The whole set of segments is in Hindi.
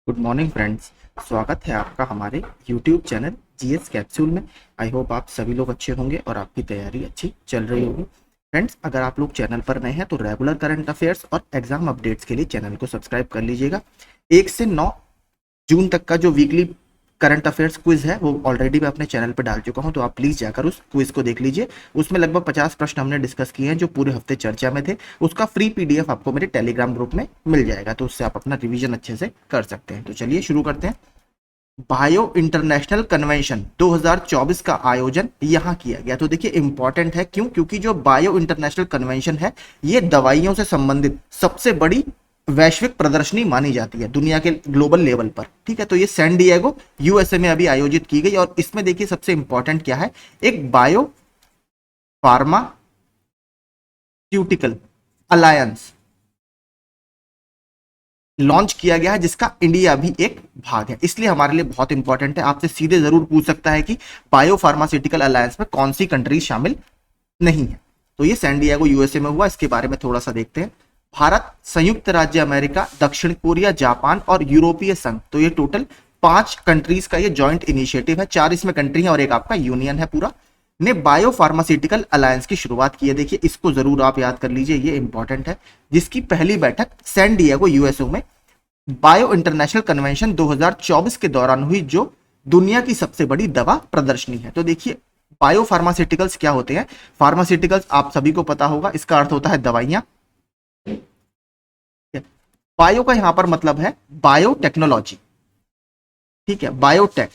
Good morning friends. स्वागत है आपका हमारे यूट्यूब चैनल जीएस कैप्सूल में। आई होप आप सभी लोग अच्छे होंगे और आपकी तैयारी अच्छी चल रही होगी। फ्रेंड्स, अगर आप लोग चैनल पर नए हैं तो रेगुलर करंट अफेयर्स और एग्जाम अपडेट्स के लिए चैनल को सब्सक्राइब कर लीजिएगा। 1 से 9 जून तक का जो वीकली करंट अफेयर्स क्विज है वो ऑलरेडी मैं अपने चैनल पर डाल चुका हूं, तो आप प्लीज जाकर उस क्विज को देख लीजिए। उसमें लगभग 50 प्रश्न हमने डिस्कस किए हैं जो पूरे हफ्ते चर्चा में थे। उसका फ्री पीडीएफ आपको मेरे टेलीग्राम ग्रुप में मिल जाएगा, तो उससे आप अपना रिवीजन अच्छे से कर सकते हैं। तो चलिए शुरू करते हैं। बायो इंटरनेशनल कन्वेंशन 2024 का आयोजन यहाँ किया गया। तो देखिए इंपॉर्टेंट है, क्यों? क्योंकि जो बायो इंटरनेशनल कन्वेंशन है ये दवाइयों से संबंधित सबसे बड़ी वैश्विक प्रदर्शनी मानी जाती है दुनिया के ग्लोबल लेवल पर। ठीक है, तो ये सैन डिएगो यूएसए में अभी आयोजित की गई और इसमें देखिए सबसे इंपॉर्टेंट क्या है, एक बायो फार्मास्यूटिकल अलायंस लॉन्च किया गया है जिसका इंडिया भी एक भाग है, इसलिए हमारे लिए बहुत इंपॉर्टेंट है। आपसे सीधे जरूर पूछ सकता है कि बायो फार्मास्यूटिकल अलायंस में कौन सी कंट्रीज शामिल नहीं है। तो ये सैन डिएगो यूएसए में हुआ, इसके बारे में थोड़ा सा देखते हैं। भारत, संयुक्त राज्य अमेरिका, दक्षिण कोरिया, जापान और यूरोपीय संघ, तो ये टोटल 5 कंट्रीज का ये जॉइंट इनिशिएटिव है। 4 इसमें कंट्री है और एक आपका यूनियन है पूरा, ने बायो फार्मास्यूटिकल अलायंस की शुरुआत की है। देखिए इसको जरूर आप याद कर लीजिए, ये इंपॉर्टेंट है। जिसकी पहली बैठक सैन डिएगो यूएसए में बायो इंटरनेशनल कन्वेंशन 2024 के दौरान हुई, जो दुनिया की सबसे बड़ी दवा प्रदर्शनी है। तो देखिए बायो फार्मास्यूटिकल्स क्या होते हैं। फार्मास्यूटिकल्स आप सभी को पता होगा, इसका अर्थ होता है दवाइयां। बायो का यहां पर मतलब है बायोटेक्नोलॉजी। ठीक है, बायोटेक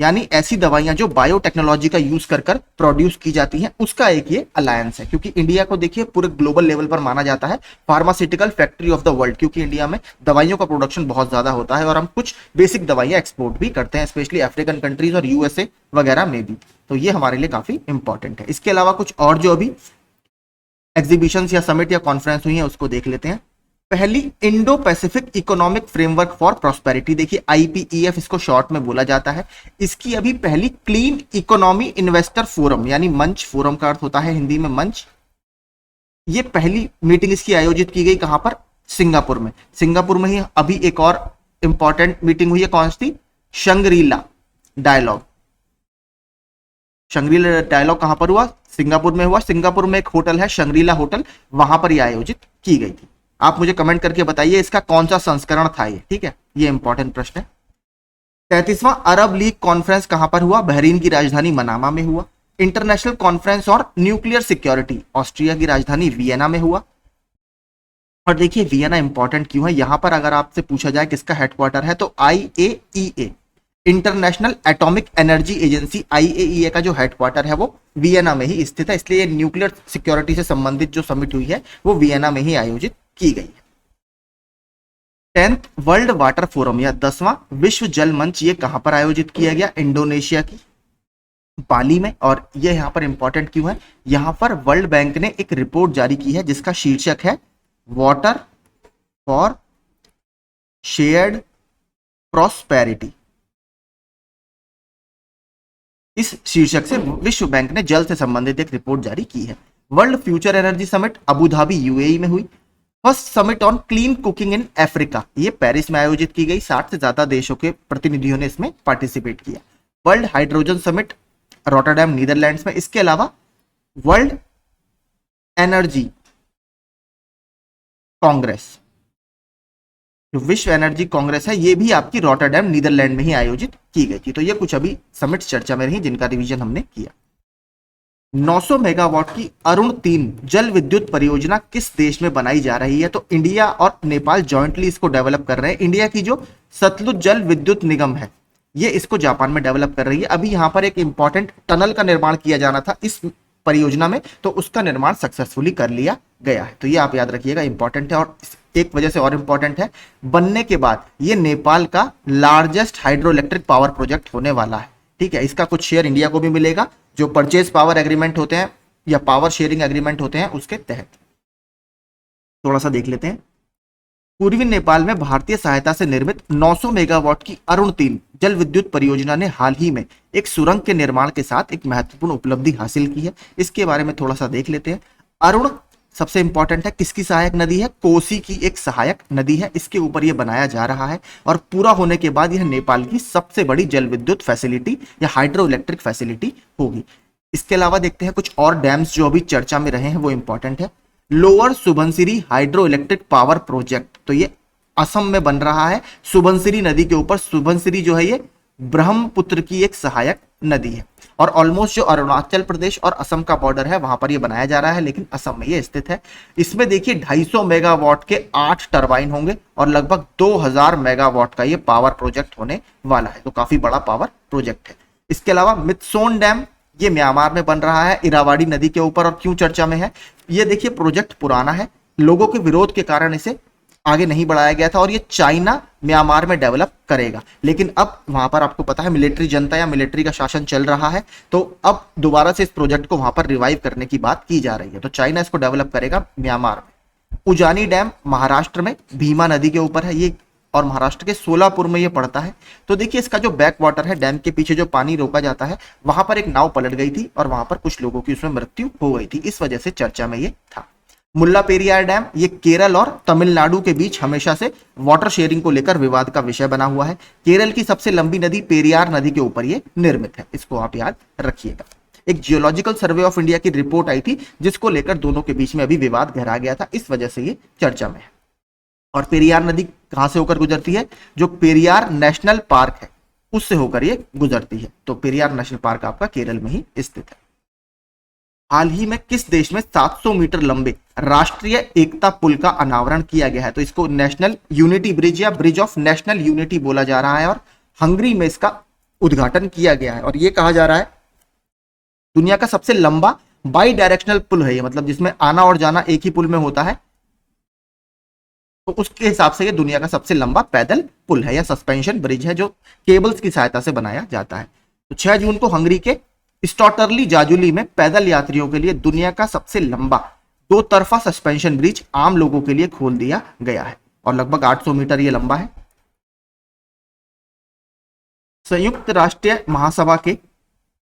यानी ऐसी दवाइयां जो बायोटेक्नोलॉजी का यूज कर कर प्रोड्यूस की जाती हैं, उसका एक ये अलायंस है। क्योंकि इंडिया को देखिए पूरे ग्लोबल लेवल पर माना जाता है pharmaceutical factory of the world, क्योंकि इंडिया में दवाइयों का प्रोडक्शन बहुत ज्यादा होता है और हम कुछ बेसिक दवाइयां एक्सपोर्ट भी करते हैं, स्पेशली अफ्रीकन कंट्रीज और यूएसए वगैरह में भी। तो ये हमारे लिए काफी इंपॉर्टेंट है। इसके अलावा कुछ और जो अभी एग्जीबिशन या समिट या कॉन्फ्रेंस हुई है उसको देख लेते हैं। पहली Indo Pacific economic framework for prosperity, देखिए आईपीईएफ इसको शॉर्ट में बोला जाता है। इसकी अभी पहली क्लीन इकोनॉमी इन्वेस्टर फोरम यानी मंच, फोरम का अर्थ होता है हिंदी में मंच, ये पहली मीटिंग इसकी आयोजित की गई कहां पर? सिंगापुर में। सिंगापुर में ही अभी एक और इंपॉर्टेंट मीटिंग हुई है, कौन सी? Shangrila dialogue. शंग्रीला डायलॉग कहां पर हुआ? सिंगापुर में हुआ। सिंगापुर में एक होटल है शंग्रीला होटल, वहां पर यह आयोजित की गई थी। आप मुझे कमेंट करके बताइए इसका कौन सा संस्करण था ये। ठीक है, ये इंपॉर्टेंट प्रश्न है। 33वां अरब लीग कॉन्फ्रेंस कहां पर हुआ? बहरीन की राजधानी मनामा में हुआ। इंटरनेशनल कॉन्फ्रेंस और न्यूक्लियर सिक्योरिटी ऑस्ट्रिया की राजधानी वियना में हुआ। और देखिए वियना इंपॉर्टेंट क्यों है, यहां पर अगर आपसे पूछा जाए किसका हेडक्वार्टर है तो IAEA international atomic energy agency, IAEA का जो हेडक्वार्टर है वो वियना में ही स्थित है, इसलिए न्यूक्लियर सिक्योरिटी से संबंधित जो समिट हुई है वो वियना में ही आयोजित की गई है। 10th वर्ल्ड वाटर फोरम या 10वां विश्व जल मंच, ये कहां पर आयोजित किया गया? इंडोनेशिया की बाली में। और ये यहां पर इंपॉर्टेंट क्यों है, यहां पर वर्ल्ड बैंक ने एक रिपोर्ट जारी की है जिसका शीर्षक है वाटर फॉर शेयर्ड प्रॉस्पेरिटी। इस शीर्षक से विश्व बैंक ने जल से संबंधित एक रिपोर्ट जारी की है। World future energy summit Abu Dhabi UAE में हुई। First summit on clean cooking in Africa, ये पेरिस में आयोजित की गई। 60 से ज्यादा देशों के प्रतिनिधियों ने इसमें पार्टिसिपेट किया। World hydrogen summit Rotterdam Netherlands में। इसके अलावा वर्ल्ड एनर्जी कांग्रेस, जो विश्व एनर्जी कांग्रेस है, ये भी आपकी रॉटरडैम नीदरलैंड में ही आयोजित की गई थी। तो ये कुछ अभी समिट चर्चा में रही जिनका रिवीजन हमने किया। 900 मेगावाट की अरुण 3 जल विद्युत परियोजना किस देश में बनाई जा रही है? तो इंडिया और नेपाल जॉइंटली इसको डेवलप कर रहे हैं। इंडिया की जो सतलुज जल विद्युत निगम है ये इसको जापान में डेवलप कर रही है। अभी यहां पर एक इंपॉर्टेंट टनल का निर्माण किया जाना था इस परियोजना में, तो उसका निर्माण सक्सेसफुली कर लिया गया है। तो ये आप याद रखिएगा, इंपॉर्टेंट है। और एक वजह से और इंपॉर्टेंट है, बनने के बाद ये नेपाल का largest hydro electric power project होने वाला है। ठीक है, इसका कुछ शेयर इंडिया को भी मिलेगा जो परचेज पावर एग्रीमेंट होते हैं या पावर शेयरिंग एग्रीमेंट होते हैं उसके तहत। थोड़ा सा देख लेते हैं। पूर्वी नेपाल में भारतीय सहायता से निर्मित 900 मेगावाट की अरुण 3 जल विद्युत परियोजना ने हाल ही में एक सुरंग के निर्माण के साथ एक महत्वपूर्ण उपलब्धि हासिल की है। इसके बारे में थोड़ा सा देख लेते हैं। अरुण सबसे इंपॉर्टेंट है, किसकी सहायक नदी है? कोसी की एक सहायक नदी है, इसके ऊपर ये बनाया जा रहा है और पूरा होने के बाद यह नेपाल की सबसे बड़ी जल विद्युत फैसिलिटी या हाइड्रो इलेक्ट्रिक फैसिलिटी होगी। इसके अलावा देखते हैं कुछ और डैम्स जो अभी चर्चा में रहे हैं, वो इंपॉर्टेंट है। Lower Subansiri hydro electric power project, तो ये असम में बन रहा है, सुबनसिरी नदी के ऊपर। सुबनसिरी जो है ये ब्रह्मपुत्र की एक सहायक नदी है और ऑलमोस्ट जो अरुणाचल प्रदेश और असम का बॉर्डर है वहां पर ये बनाया जा रहा है, लेकिन असम में ये स्थित है। इसमें देखिए 250 मेगावाट के 8 टरबाइन होंगे और लगभग 2000 मेगावाट का ये पावर प्रोजेक्ट होने वाला है, तो काफी बड़ा पावर प्रोजेक्ट है। इसके अलावा मित्सोन डैम, ये म्यांमार में बन रहा है इरावाड़ी नदी के ऊपर। और क्यों चर्चा में है? ये देखिए प्रोजेक्ट पुराना है, लोगों के विरोध के कारण इसे आगे नहीं बढ़ाया गया था और ये चाइना म्यांमार में डेवलप करेगा, लेकिन अब वहां पर आपको पता है मिलिट्री जनता या मिलिट्री का शासन चल रहा है, तो अब दोबारा से इस प्रोजेक्ट को वहां पर रिवाइव करने की बात की जा रही है। तो चाइना इसको डेवलप करेगा म्यांमार में। उजानी डैम महाराष्ट्र में भीमा नदी के ऊपर है ये और महाराष्ट्र के सोलापुर में ये पड़ता है। तो देखिए इसका जो बैक वाटर है, डैम के पीछे जो पानी रोका जाता है, वहां पर एक नाव पलट गई थी और वहां पर कुछ लोगों की उसमें मृत्यु हो गई थी, इस वजह से चर्चा में ये था। मुल्ला पेरियार डैम, ये केरल और तमिलनाडु के बीच हमेशा से वाटर शेयरिंग को लेकर विवाद का विषय बना हुआ है। केरल की सबसे लंबी नदी पेरियार नदी के ऊपर ये निर्मित है, इसको आप याद रखिएगा। एक जियोलॉजिकल सर्वे ऑफ इंडिया की रिपोर्ट आई थी जिसको लेकर दोनों के बीच में अभी विवाद गहरा गया था, इस वजह से ये चर्चा में है। और पेरियार नदी कहां से होकर गुजरती है? जो पेरियार नेशनल पार्क है उससे होकर ये गुजरती है। तो पेरियार नेशनल पार्क आपका केरल में ही स्थित है। हाल ही में किस देश में 700 मीटर लंबे राष्ट्रीय एकता पुल का अनावरण किया गया है? तो इसको नेशनल यूनिटी ब्रिज या ब्रिज ऑफ नेशनल यूनिटी बोला जा रहा है और हंगरी में इसका उद्घाटन किया गया है। और यह कहा जा रहा है दुनिया का सबसे लंबा बाई डायरेक्शनल पुल है ये, मतलब जिसमें आना और जाना एक ही पुल में होता है, तो उसके हिसाब से ये दुनिया का सबसे लंबा पैदल पुल है या सस्पेंशन ब्रिज है जो केबल्स की सहायता से बनाया जाता है। तो 6 जून को हंगरी के स्टॉटरली जाजुली में पैदल यात्रियों के लिए दुनिया का सबसे लंबा 2 तरफा सस्पेंशन ब्रिज आम लोगों के लिए खोल दिया गया है और लगभग 800 मीटर ये लंबा है। संयुक्त राष्ट्र महासभा के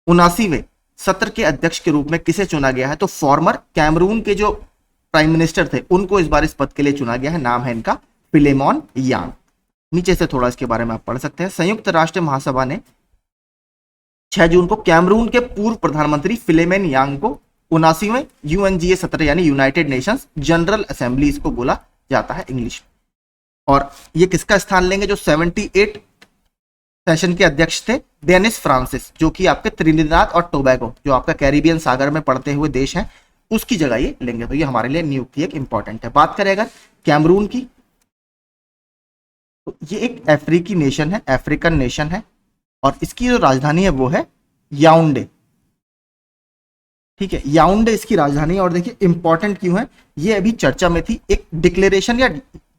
79वें सत्र के अध्यक्ष के रूप में किसे चुना गया है? तो फॉर्मर कैमरून के जो प्राइम मिनिस्टर थे उनको इस बार इस पद के लिए चुना गया है, नाम है इनका फिलेमोन यांग। नीचे से थोड़ा इसके बारे में आप पढ़ सकते हैं। संयुक्त राष्ट्र महासभा ने 6 जून को कैमरून के पूर्व प्रधानमंत्री फिलेमोन यांग को 79वें यूएनजीए सत्र यानी यूनाइटेड नेशंस जनरल असेंबली इसको बोला जाता है इंग्लिश में। और ये किसका स्थान लेंगे? जो 78 सेशन के अध्यक्ष थे डेनिस फ्रांसिस, जो कि आपके त्रिनिदाद और टोबैगो जो आपका कैरिबियन सागर में पड़ते हुए देश है उसकी जगह ये लेंगे। तो ये हमारे लिए नियुक्ति एक इंपॉर्टेंट है। बात करें अगर कैमरून की, तो ये एक अफ्रीकी नेशन है, अफ्रीकन नेशन है और इसकी जो राजधानी है वो है याउंडे। ठीक है, याउंडे इसकी राजधानी है। और देखिए इंपॉर्टेंट क्यों है, ये अभी चर्चा में थी, एक डिक्लेरेशन या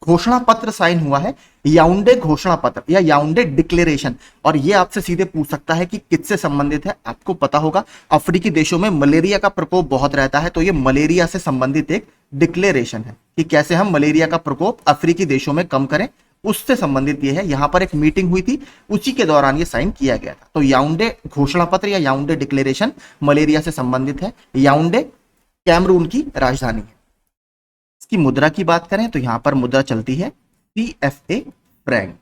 घोषणा पत्र साइन हुआ है, याउंडे घोषणा पत्र या याउंडे डिक्लेरेशन। और ये आपसे सीधे पूछ सकता है कि किससे संबंधित है। आपको पता होगा अफ्रीकी देशों में मलेरिया का प्रकोप बहुत रहता है, तो ये मलेरिया से संबंधित एक डिक्लेरेशन है कि कैसे हम मलेरिया का प्रकोप अफ्रीकी देशों में कम करें, उससे संबंधित ये है। यहां पर एक मीटिंग हुई थी, उसी के दौरान ये साइन किया गया था। तो याउंडे घोषणा पत्र या याउंडे डिक्लेरेशन मलेरिया से संबंधित है। याउंडे कैमरून की राजधानी है। इसकी मुद्रा की बात करें तो यहां पर मुद्रा चलती है CFA फ्रैंक।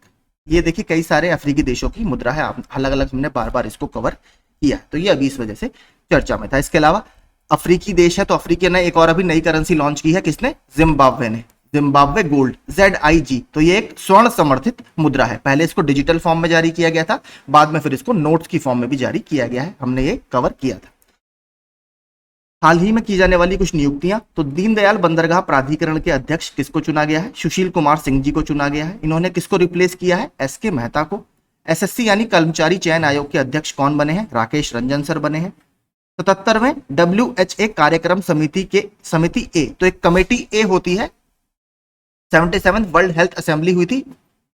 ये देखिए कई सारे अफ्रीकी देशों की मुद्रा है, अलग अलग हमने बार बार इसको कवर किया, तो ये अभी इस वजह से चर्चा में था। इसके अलावा अफ्रीकी देश है तो अफ्रीकी ने एक और अभी नई करेंसी लॉन्च की है, किसने? जिम्बाब्वे ने, जिम्बाब्वे गोल्ड ZIG। तो ये एक स्वर्ण समर्थित मुद्रा है। पहले इसको डिजिटल फॉर्म में जारी किया गया था, बाद में फिर इसको नोट्स की फॉर्म में भी जारी किया गया है, हमने ये कवर किया था। हाल ही में की जाने वाली कुछ नियुक्तियां, तो दीनदयाल बंदरगाह प्राधिकरण के अध्यक्ष किसको चुना गया है? सुशील कुमार सिंह जी को चुना गया है। इन्होंने किसको रिप्लेस किया है? SK मेहता को। SSC यानी कर्मचारी चयन आयोग के अध्यक्ष कौन बने हैं? राकेश रंजन सर बने हैं। 77वें WHA कार्यक्रम समिति A, तो एक कमेटी A होती है। 77th वर्ल्ड हेल्थ असेंबली हुई थी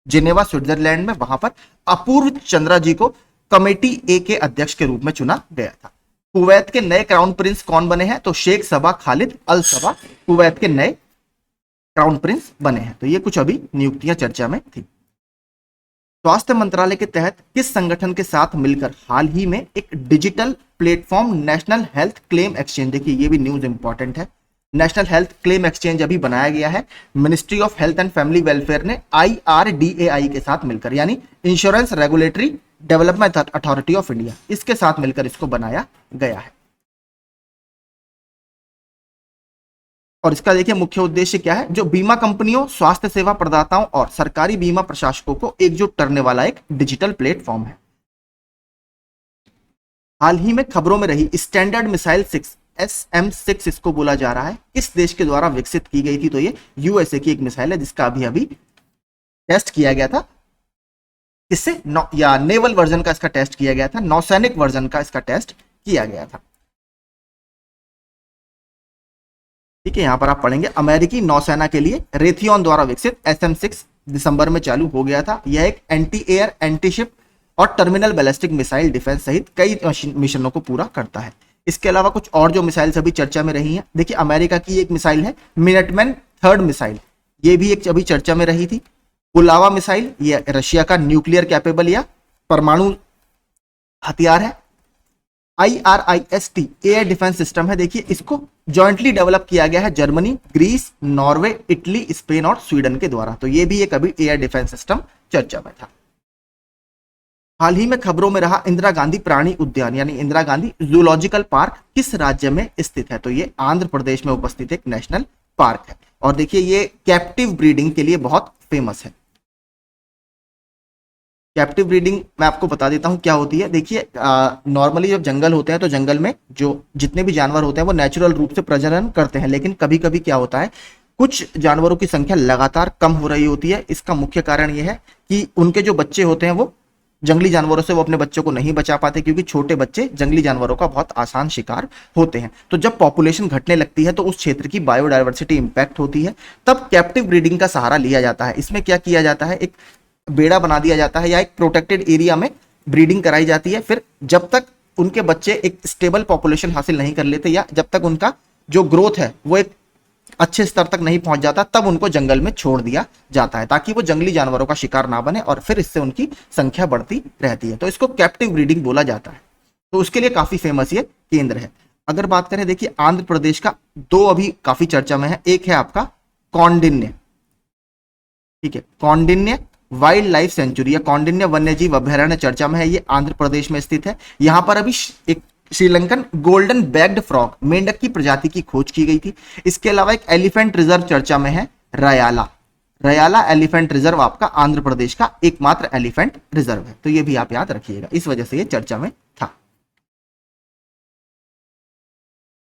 जिनेवा स्विट्जरलैंड में, वहां पर अपूर्व चंद्रा जी को कमेटी A के अध्यक्ष के रूप में चुना गया था। कुवैत के नए क्राउन प्रिंस कौन बने हैं? तो शेख सबा खालिद अल सबा कुवैत के नए क्राउन प्रिंस बने हैं। तो ये कुछ अभी नियुक्तियां चर्चा में थी। स्वास्थ्य मंत्रालय के तहत किस संगठन के साथ मिलकर हाल ही में एक digital platform national health claim exchange, देखिए ये भी न्यूज इंपॉर्टेंट है, नेशनल हेल्थ क्लेम एक्सचेंज अभी बनाया गया है ministry of health and family welfare ने IRDAI के साथ मिलकर, यानी insurance regulatory development authority of India, इसके साथ मिलकर इसको बनाया गया है। और इसका देखिए मुख्य उद्देश्य क्या है, जो बीमा कंपनियों, स्वास्थ्य सेवा प्रदाताओं और सरकारी बीमा प्रशासकों को एकजुट करने वाला एक डिजिटल प्लेटफॉर्म है। हाल ही में खबरों में रही स्टैंडर्ड मिसाइल 6 SM-6 इसको बोला जा रहा है, किस देश के द्वारा विकसित की गई थी, तो ये USA की एक मिसाइल है जिसका अभी अभी टेस्ट किया गया था। इससे या नेवल वर्जन का इसका टेस्ट किया गया था, नौसैनिक वर्जन का इसका टेस्ट किया गया था। ठीक है, यहां पर आप पढ़ेंगे अमेरिकी नौसेना के लिए रेथियन द्वारा विकसित SM-6 दिसंबर में चालू हो गया था। यह एक एंटी एयर, एंटी शिप और टर्मिनल बैलिस्टिक मिसाइल डिफेंस सहित कई मिशनों को पूरा करता है। इसके अलावा कुछ और जो मिसाइल्स अभी चर्चा में रही हैं, देखिए अमेरिका की एक मिसाइल है मिनटमैन 3rd मिसाइल, ये भी एक अभी चर्चा में रही थी। पुलावा मिसाइल, ये रशिया का न्यूक्लियर कैपेबल या परमाणु हथियार है। IRIS-T एयर डिफेंस सिस्टम है, देखिए इसको जॉइंटली डेवलप किया गया है Germany, Greece, Norway, Italy, Spain और स्वीडन के द्वारा, तो ये भी एक अभी एयर डिफेंस सिस्टम चर्चा में था। हाल ही में खबरों में रहा इंदिरा गांधी प्राणी उद्यान, यानी इंदिरा गांधी जूलॉजिकल पार्क किस राज्य में स्थित है, तो ये आंध्र प्रदेश में उपस्थित एक नेशनल पार्क है। और देखिए ये कैप्टिव ब्रीडिंग के लिए बहुत फेमस है। कैप्टिव ब्रीडिंग मैं आपको बता देता हूं क्या होती है। देखिए नॉर्मली जब जंगल होते हैं तो जंगल में जो जितने भी जानवर होते हैं वो नेचुरल रूप से प्रजनन करते हैं, लेकिन कभी कभी क्या होता है, कुछ जानवरों की संख्या लगातार कम हो रही होती है। इसका मुख्य कारण यह है कि उनके जो बच्चे होते हैं वो जंगली जानवरों से वो अपने बच्चों को नहीं बचा पाते, क्योंकि छोटे बच्चे जंगली जानवरों का बहुत आसान शिकार होते हैं। तो जब पॉपुलेशन घटने लगती है तो उस क्षेत्र की बायोडायवर्सिटी इंपैक्ट होती है, तब कैप्टिव ब्रीडिंग का सहारा लिया जाता है। इसमें क्या किया जाता है, एक बेड़ा बना दिया जाता है या एक प्रोटेक्टेड एरिया में ब्रीडिंग कराई जाती है। फिर जब तक उनके बच्चे एक स्टेबल पॉपुलेशन हासिल नहीं कर लेते या जब तक उनका जो ग्रोथ है वो एक अच्छे स्तर तक नहीं पहुंच जाता, तब उनको जंगल में छोड़ दिया जाता है ताकि वो जंगली जानवरों का शिकार ना बने और फिर इससे उनकी संख्या बढ़ती रहती है। तो इसको कैप्टिव ब्रीडिंग बोला जाता है। तो उसके लिए काफी फेमस ये केंद्र है। अगर बात करें, देखिए आंध्र प्रदेश का दो अभी काफी चर्चा में है। एक है आपका कौंडिन्य, ठीक है, कौंडिन्य वाइल्ड लाइफ सेंचुरी या कौंडिन्य वन्यजीव अभयारण्य चर्चा में है, ये आंध्र प्रदेश में स्थित है। यहां पर अभी एक श्रीलंकन गोल्डन बैग्ड फ्रॉग, मेंढक की प्रजाति की खोज की गई थी। इसके अलावा एक एलिफेंट रिजर्व चर्चा में है, रयाला। रयाला एलिफेंट रिजर्व आपका आंध्र प्रदेश का एकमात्र एलिफेंट रिजर्व है, तो ये भी आप याद रखिएगा, इस वजह से ये चर्चा में था।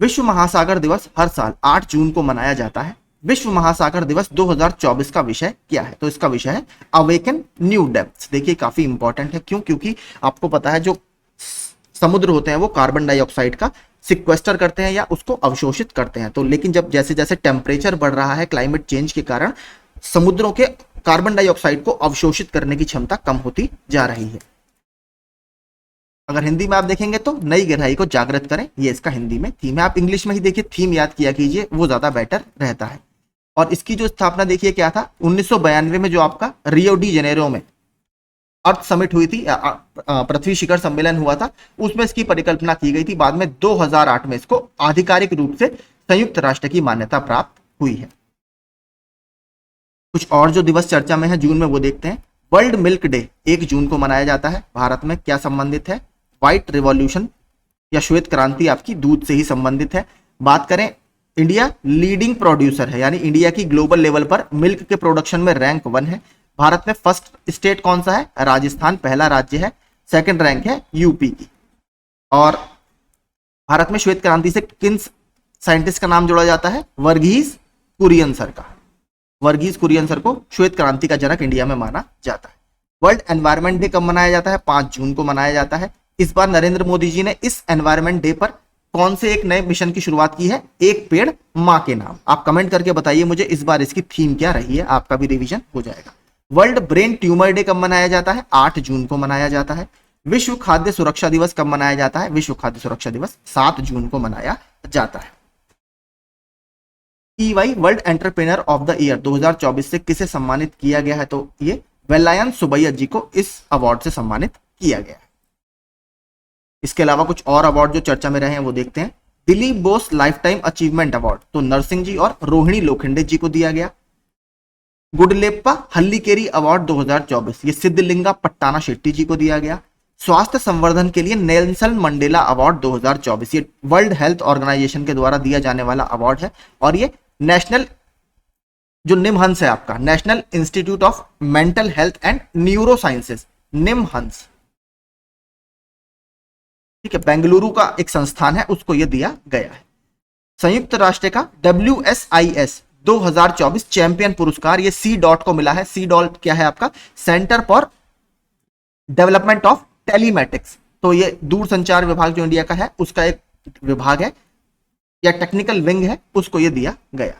विश्व महासागर दिवस हर साल 8 जून को मनाया जाता है। विश्व महासागर दिवस 2024 का विषय क्या है, तो इसका विषय है अवेकन न्यू डेप्थ्स। देखिए काफी इंपॉर्टेंट है, क्यों, क्योंकि आपको पता है जो समुद्र होते हैं वो कार्बन डाइऑक्साइड का सिक्वेस्टर करते हैं या उसको अवशोषित करते हैं। तो लेकिन जब जैसे जैसे टेम्परेचर बढ़ रहा है क्लाइमेट चेंज के कारण, समुद्रों के कार्बन डाइऑक्साइड को अवशोषित करने की क्षमता कम होती जा रही है। अगर हिंदी में आप देखेंगे तो नई गहराई को जागृत करें, ये इसका हिंदी में थीम है। आप इंग्लिश में ही देखिए, थीम याद किया कीजिए, वो ज्यादा बेटर रहता है। और इसकी जो स्थापना देखिए क्या था, 1992 में जो आपका रियो डी जेनेरो में अर्थ समिट हुई थी, पृथ्वी शिखर सम्मेलन हुआ था, उसमें इसकी परिकल्पना की गई थी। बाद में 2008 में इसको आधिकारिक रूप से संयुक्त राष्ट्र की मान्यता प्राप्त हुई है। कुछ और जो दिवस चर्चा में है जून में वो देखते हैं। वर्ल्ड मिल्क डे 1 जून को मनाया जाता है। भारत में क्या संबंधित है, व्हाइट रिवॉल्यूशन या श्वेत क्रांति आपकी दूध से ही संबंधित है। बात करें, इंडिया लीडिंग प्रोड्यूसर है, यानी इंडिया की ग्लोबल लेवल पर मिल्क के प्रोडक्शन में रैंक 1 है। भारत में फर्स्ट स्टेट कौन सा है, राजस्थान पहला राज्य है। सेकंड रैंक है यूपी की। और भारत में श्वेत क्रांति से किन साइंटिस्ट का नाम जोड़ा जाता है, वर्गीज कुरियन सर का। वर्गीज कुरियन सर को श्वेत क्रांति का जनक इंडिया में माना जाता है। वर्ल्ड एनवायरमेंट डे कब मनाया जाता है, 5 जून को मनाया जाता है। इस बार नरेंद्र मोदी जी ने इस एनवायरमेंट डे पर कौन से एक नए मिशन की शुरुआत की है, एक पेड़ मां के नाम। आप कमेंट करके बताइए मुझे इस बार इसकी थीम क्या रही है, आपका भी रिवीजन हो जाएगा। वर्ल्ड ब्रेन ट्यूमर डे कब मनाया जाता है, 8 जून को मनाया जाता है। विश्व खाद्य सुरक्षा दिवस कब मनाया जाता है, विश्व खाद्य सुरक्षा दिवस 7 जून को मनाया जाता है। EY world entrepreneur of the year 2024 से किसे सम्मानित किया गया है, तो ये वेलायन सुबैया जी को इस अवार्ड से सम्मानित किया गया है। इसके अलावा कुछ और अवार्ड जो चर्चा में रहे हैं वो देखते हैं। Dilip Bose life time achievement award तो नरसिंह जी और रोहिणी लोखंडे जी को दिया गया। गुडलेप्पा हल्लीकेरी अवार्ड 2024 ये सिद्धलिंगा पट्टाना शेट्टी जी को दिया गया। स्वास्थ्य संवर्धन के लिए नेल्सन मंडेला अवार्ड 2024 ये वर्ल्ड हेल्थ ऑर्गेनाइजेशन के द्वारा दिया जाने वाला अवार्ड है, और ये नेशनल जो निमहंस है आपका, national institute of mental health and neuro sciences, NIMHANS, ठीक है, बेंगलुरु का एक संस्थान है, उसको यह दिया गया है। संयुक्त राष्ट्र का WSIS 2024 चैंपियन पुरस्कार ये सी डॉट को मिला है। सी डॉट क्या है आपका, centre for development of telematics, तो ये दूरसंचार विभाग जो इंडिया का है उसका एक विभाग है या टेक्निकल विंग है, उसको ये दिया गया।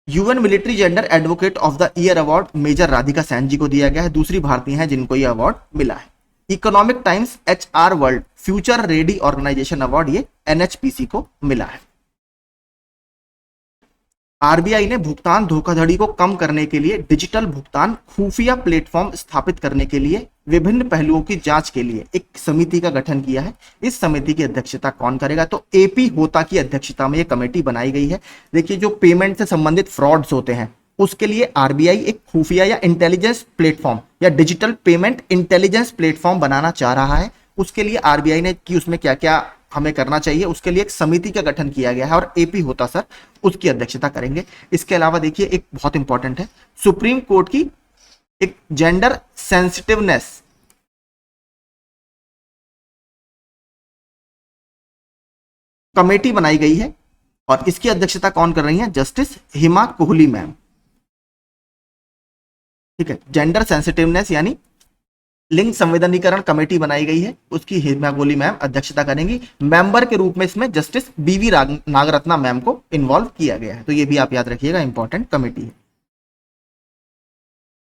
UN military gender advocate of the year award major Radhika Sen ji को दिया गया है, दूसरी भारतीय हैं जिनको यह अवार्ड मिला है। Economic Times HR world future ready organization award ये NHPC को मिला है। RBI ने भुगतान धोखाधड़ी को कम करने के लिए डिजिटल भुगतान खुफिया प्लेटफॉर्म स्थापित करने के लिए विभिन्न पहलुओं की जांच के लिए एक समिति का गठन किया है। इस समिति की अध्यक्षता कौन करेगा, तो AP होता की अध्यक्षता में यह कमेटी बनाई गई है। देखिए जो पेमेंट से संबंधित फ्रॉड्स होते हैं उसके लिए RBI एक खुफिया या इंटेलिजेंस प्लेटफॉर्म या डिजिटल पेमेंट इंटेलिजेंस प्लेटफॉर्म बनाना चाह रहा है। उसके लिए RBI ने कि उसमें क्या क्या हमें करना चाहिए, उसके लिए एक समिति का गठन किया गया है और AP होता सर उसकी अध्यक्षता करेंगे। इसके अलावा देखिए एक बहुत इंपॉर्टेंट है, सुप्रीम कोर्ट की एक जेंडर सेंसिटिवनेस कमेटी बनाई गई है और इसकी अध्यक्षता कौन कर रही है, जस्टिस हिमा कोहली मैम, ठीक है। जेंडर सेंसिटिवनेस यानी लिंग संवेदनीकरण कमेटी बनाई गई है, उसकी हिमा कोहली मैम अध्यक्षता करेंगी। मेंबर के रूप में इसमें जस्टिस BV नागरत्ना मैम को इन्वॉल्व किया गया है, तो ये भी आप याद रखिएगा, इंपॉर्टेंट कमेटी है।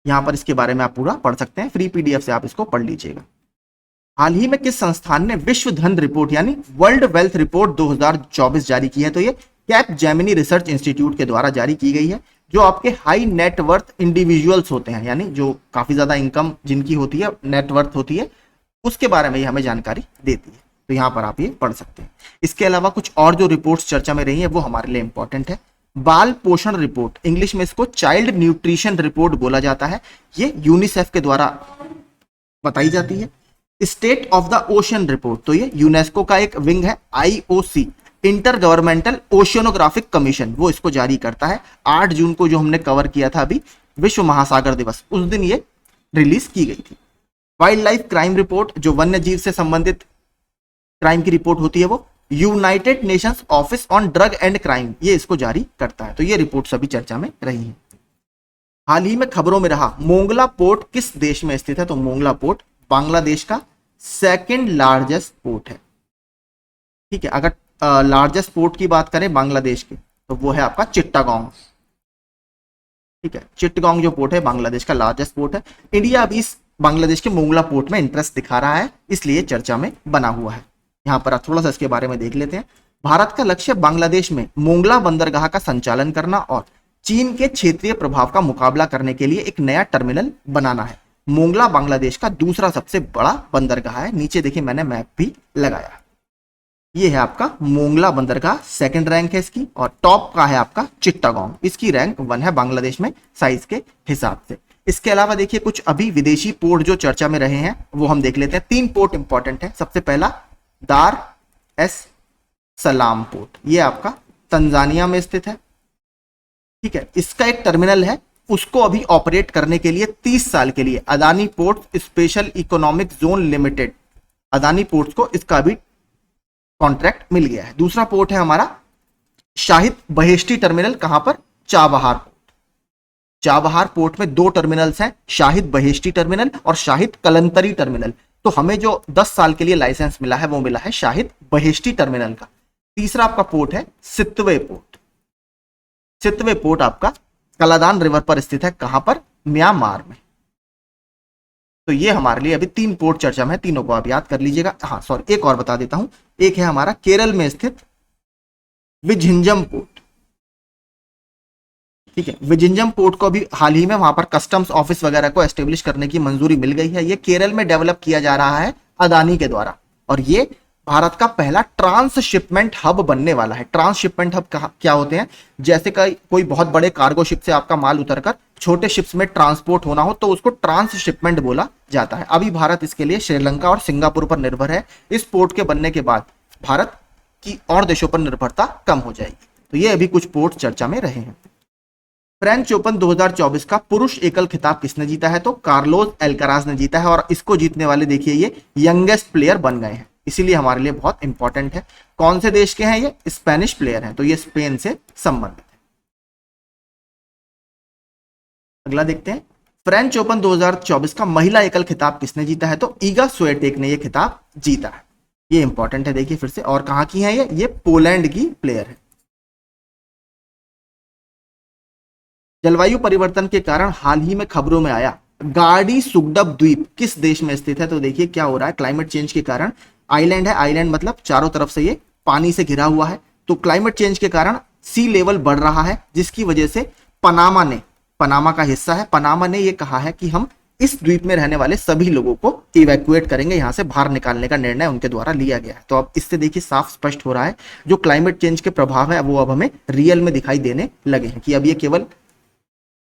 यहां पर इसके बारे में आप पूरा पढ़ सकते हैं, फ्री PDF से आप इसको पढ़ लीजिएगा। हाल ही में किस संस्थान ने विश्व धन रिपोर्ट यानी वर्ल्ड वेल्थ रिपोर्ट 2024 जारी की है, तो ये कैप जेमिनी रिसर्च इंस्टीट्यूट के द्वारा जारी की गई है। जो आपके हाई नेटवर्थ इंडिविजुअल्स होते हैं यानी जो काफी ज्यादा इनकम जिनकी होती है, नेटवर्थ होती है, उसके बारे में ये हमें जानकारी देती है, तो यहां पर आप ये पढ़ सकते हैं। इसके अलावा कुछ और जो रिपोर्ट्स चर्चा में रही है वो हमारे लिए इंपॉर्टेंट है। बाल पोषण रिपोर्ट, इंग्लिश में इसको चाइल्ड न्यूट्रिशन रिपोर्ट बोला जाता है, ये यूनिसेफ के द्वारा बताई जाती है। State of the ocean report, तो ये यूनेस्को का एक विंग है, IOC इंटर गवर्नमेंटल ओशियनोग्राफिक कमीशन, वो इसको जारी करता है। 8 जून को जो हमने कवर किया था अभी विश्व महासागर दिवस, उस दिन ये रिलीज की गई थी। वाइल्ड लाइफ क्राइम रिपोर्ट, जो वन्य जीव से संबंधित क्राइम की रिपोर्ट होती है, वो United Nations office on drug and crime ये इसको जारी करता है, तो ये रिपोर्ट सभी चर्चा में रही है। हाल ही में खबरों में रहा मोंगला पोर्ट किस देश में स्थित है, तो मोंगला पोर्ट बांग्लादेश का सेकेंड लार्जेस्ट पोर्ट है, ठीक है। अगर लार्जेस्ट पोर्ट की बात करें बांग्लादेश के, तो वो है आपका चिट्टागोंग, ठीक है। चिट्टागोंग जो पोर्ट है बांग्लादेश का लार्जेस्ट पोर्ट है। इंडिया अभी इस बांग्लादेश के मोंगला पोर्ट में इंटरेस्ट दिखा रहा है, इसलिए चर्चा में बना हुआ है। यहां पर आप थोड़ा सा इसके बारे में देख लेते हैं। भारत का लक्ष्य बांग्लादेश में मोंगला बंदरगाह का संचालन करना और चीन के क्षेत्रीय प्रभाव का मुकाबला करने के लिए एक नया टर्मिनल बनाना है। मोंगला बांग्लादेश का दूसरा सबसे बड़ा बंदरगाह है, नीचे देखिए मैंने मैप भी लगाया, ये है आपका मोंगला बंदरगाह, सेकंड रैंक है इसकी, और टॉप का है आपका चिट्टागोंग, इसकी रैंक 1 है बांग्लादेश में साइज के हिसाब से। इसके अलावा देखिए कुछ अभी विदेशी पोर्ट जो चर्चा में रहे हैं वो हम देख लेते हैं। 3 पोर्ट इंपॉर्टेंट है। सबसे पहला दार एस सलाम पोर्ट, ये आपका तंजानिया में स्थित है, ठीक है। इसका एक टर्मिनल है, उसको अभी ऑपरेट करने के लिए 30 साल के लिए Adani port special economic zone limited, Adani ports को इसका भी कॉन्ट्रैक्ट मिल गया है। दूसरा पोर्ट है हमारा शाहिद बहेश्ती टर्मिनल, कहां पर, चाबहार पोर्ट। चाबहार पोर्ट में 2 टर्मिनल्स हैं, शाहिद बहेश्ती टर्मिनल और शाहिद कलंतरी टर्मिनल। तो हमें जो 10 साल के लिए लाइसेंस मिला है वो मिला है शाहिद बहेश्ती टर्मिनल का। तीसरा आपका पोर्ट है सितवे पोर्ट। सितवे पोर्ट आपका कलादान रिवर पर स्थित है, कहां पर, म्यांमार में। तो ये हमारे लिए अभी 3 पोर्ट चर्चा में है, तीनों को आप याद कर लीजिएगा। हाँ सॉरी, एक और बता देता हूं, एक है हमारा केरल में स्थित विझिंजम पोर्ट, ठीक है। विझिंजम पोर्ट को भी हाल ही में वहां पर कस्टम्स ऑफिस वगैरह को एस्टेब्लिश करने की मंजूरी मिल गई है। ये केरल में डेवलप किया जा रहा है अदानी के द्वारा, और ये भारत का पहला ट्रांसशिपमेंट हब बनने वाला है। ट्रांसशिपमेंट हब क्या होते हैं? जैसे कोई बहुत बड़े कार्गो शिप से आपका माल उतरकर छोटे शिप्स में ट्रांसपोर्ट होना हो तो उसको ट्रांसशिपमेंट बोला जाता है। अभी भारत इसके लिए श्रीलंका और सिंगापुर पर निर्भर है। इस पोर्ट के बनने के बाद भारत की और देशों पर निर्भरता कम हो जाएगी। तो ये अभी कुछ पोर्ट चर्चा में रहे हैं। फ्रेंच ओपन 2024 का पुरुष एकल खिताब किसने जीता है? तो कार्लोस एल्काराज ने जीता है, और इसको जीतने वाले देखिए ये यंगेस्ट प्लेयर बन गए हैं, इसीलिए हमारे लिए बहुत इंपॉर्टेंट है। कौन से देश के हैं ये? स्पेनिश प्लेयर हैं, तो ये स्पेन से संबंधित है। अगला देखते हैं, फ्रेंच ओपन 2024 का महिला एकल खिताब किसने जीता है? तो ईगा स्विएटेक ने ये खिताब जीता है। ये इंपॉर्टेंट है, देखिए फिर से। और कहां की है ये पोलैंड की प्लेयर है। जलवायु परिवर्तन के कारण हाल ही में खबरों में आया गाड़ी सुगडब द्वीप किस देश में स्थित है? तो देखिए क्या हो रहा है, क्लाइमेट चेंज के कारण आइलैंड है, आइलैंड मतलब चारों तरफ से ये पानी से घिरा हुआ है, तो क्लाइमेट चेंज के कारण सी लेवल बढ़ रहा है, जिसकी वजह से पनामा का हिस्सा है, पनामा ने ये कहा है कि हम इस द्वीप में रहने वाले सभी लोगों को इवैक्यूएट करेंगे, यहां से बाहर निकालने का निर्णय उनके द्वारा लिया गया है। तो अब इससे देखिए साफ स्पष्ट हो रहा है जो क्लाइमेट चेंज के प्रभाव है वो अब हमें रियल में दिखाई देने लगे हैं, कि अब ये केवल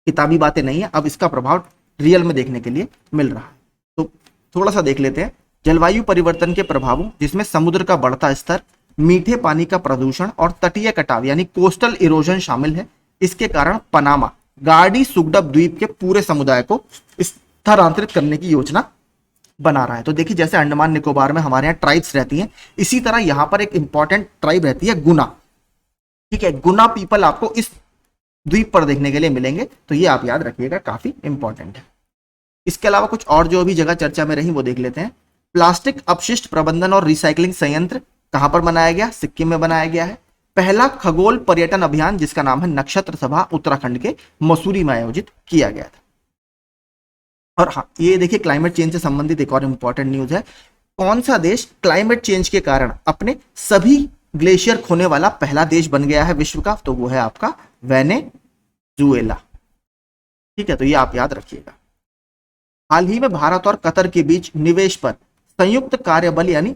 किताबी बातें नहीं है, अब इसका प्रभाव रियल में देखने के लिए मिल रहा है। तो थोड़ा सा देख लेते हैं जलवायु परिवर्तन के प्रभावों, जिसमें समुद्र का बढ़ता स्तर, मीठे पानी का प्रदूषण और तटीय कटाव यानी कोस्टल इरोजन शामिल है। इसके कारण पनामा गाड़ी सुगडब द्वीप के पूरे समुदाय को स्थानांतरित करने की योजना बना रहा है। तो देखिए जैसे अंडमान निकोबार में हमारे यहाँ ट्राइब्स रहती हैं, इसी तरह यहाँ पर एक इंपॉर्टेंट ट्राइब रहती है गुना। ठीक है, गुना पीपल आपको इस द्वीप पर देखने के लिए मिलेंगे, तो ये आप याद रखिएगा, काफी इंपॉर्टेंट है। इसके अलावा कुछ और जो अभी जगह चर्चा में रही वो देख लेते हैं। प्लास्टिक अपशिष्ट प्रबंधन और रिसाइकलिंग संयंत्र कहां पर बनाया गया? सिक्किम में बनाया गया है। पहला खगोल पर्यटन अभियान जिसका नाम है नक्षत्र सभा, उत्तराखंड के मसूरी में आयोजित किया गया था। और हाँ, ये देखिए क्लाइमेट चेंज से संबंधित एक और इंपॉर्टेंट न्यूज है। कौन सा देश क्लाइमेट चेंज के कारण अपने सभी ग्लेशियर खोने वाला पहला देश बन गया है विश्व का? तो वो है आपका वेनेजुएला। ठीक है, तो ये आप याद रखिएगा। हाल ही में भारत और कतर के बीच निवेश पर संयुक्त कार्यबल यानी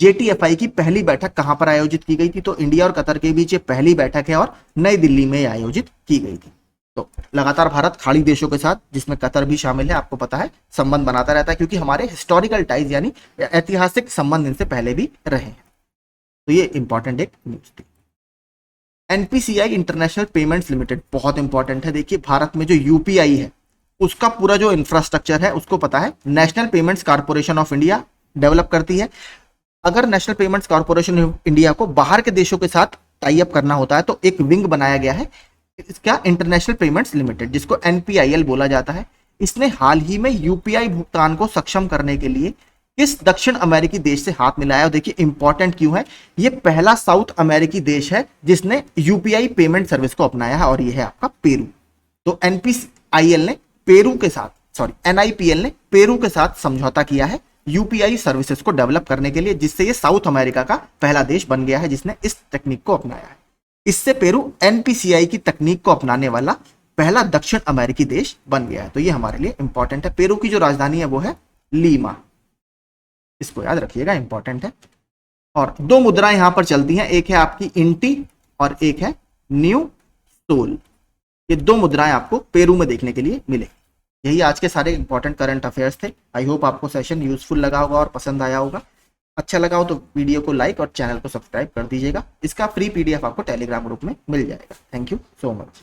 JTFI की पहली बैठक कहां पर आयोजित की गई थी? तो इंडिया और कतर के बीच ये पहली बैठक है और नई दिल्ली में आयोजित की गई थी। तो लगातार भारत खाड़ी देशों के साथ, जिसमें कतर भी शामिल है, आपको पता है, संबंध बनाता रहता है, क्योंकि हमारे हिस्टोरिकल टाइज यानी ऐतिहासिक संबंध इनसे पहले भी रहे हैं। तो ये इंपॉर्टेंट एक न्यूज थी। NPCI इंटरनेशनल पेमेंट्स लिमिटेड बहुत इंपॉर्टेंट है। देखिए भारत में जो UPI है उसका पूरा जो इंफ्रास्ट्रक्चर है उसको पता है national payments corporation of India develop करती है। अगर national payments corporation of India को बाहर के देशों के साथ टाई अप करना होता है तो एक विंग बनाया गया है इसका, इंटरनेशनल पेमेंट्स लिमिटेड, जिसको NPIL बोला जाता है। इसने हाल ही में UPI भुगतान को सक्षम करने के लिए किस दक्षिण अमेरिकी देश से हाथ मिलाया? और देखिए इंपॉर्टेंट क्यों है, ये पहला साउथ अमेरिकी देश है जिसने UPI पेमेंट सर्विस को अपनाया है, और ये है आपका पेरू। तो NPIL ने पेरू के साथ, NIPL ने पेरू के साथ समझौता किया है UPI सर्विसेज को डेवलप करने के लिए, जिससे ये साउथ अमेरिका का पहला देश बन गया है जिसने इस तकनीक को अपनाया है। इससे पेरू NPCI की तकनीक को अपनाने वाला पहला दक्षिण अमेरिकी देश बन गया है। तो ये हमारे लिए इंपॉर्टेंट है। पेरू की जो राजधानी है वो है लीमा, इसको याद रखिएगा, इंपॉर्टेंट है। और दो मुद्राएं यहां पर चलती हैं, एक है आपकी इंटी और एक है न्यू सोल। ये दो मुद्राएं आपको पेरू में देखने के लिए मिले। यही आज के सारे इंपॉर्टेंट करंट अफेयर्स थे। आई होप आपको सेशन यूजफुल लगा होगा और पसंद आया होगा। अच्छा लगा हो तो वीडियो को लाइक और चैनल को सब्सक्राइब कर दीजिएगा। इसका फ्री PDF आपको टेलीग्राम ग्रुप में मिल जाएगा। Thank you so much.